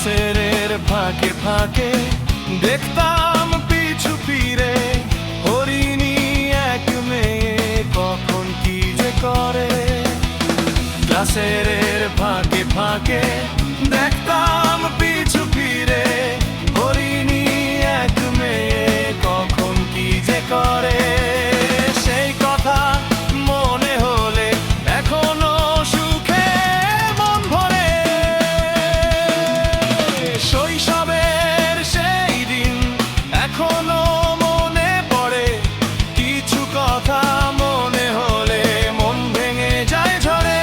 ক্লাসের ফাঁকে ফাঁকে দেখতাম পিছু ফিরে হরিণী এক মেয়ে কখন কি যে করে। ক্লাসের ফাঁকে ফাঁকে দেখতাম পিছু ফিরে হরিণী এক মেয়ে কখন কি যে করে। সেই কথা মনে হলে এখনো সুখে মন ভরে। শৈশবের সেই দিন এখনো মনে পড়ে, কিছু কথা মনে হলে মন ভেঙে যায় ঝরে।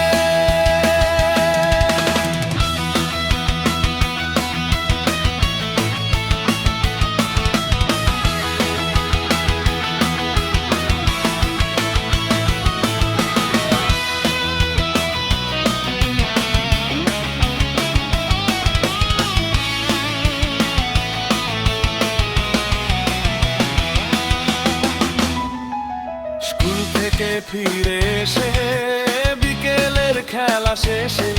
স্কুল থেকে ফিরে এসে বিকেলের খেলা শেষে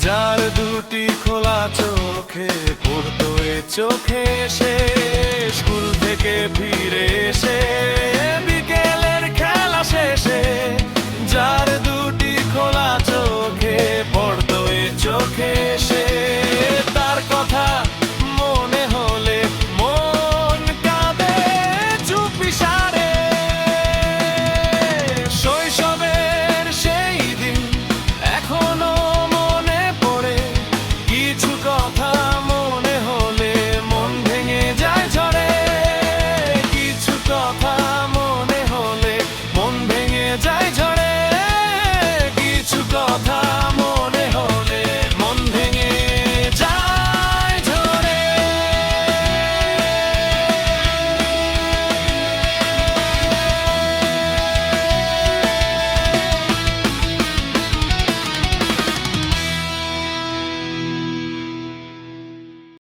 যার দুটি খোলা চোখে পড়তো এ চোখে এসে। স্কুল থেকে ফিরে এসে বিকেলের খেলা শেষে যার দুটি খোলা চোখে পড়তো এ চোখে।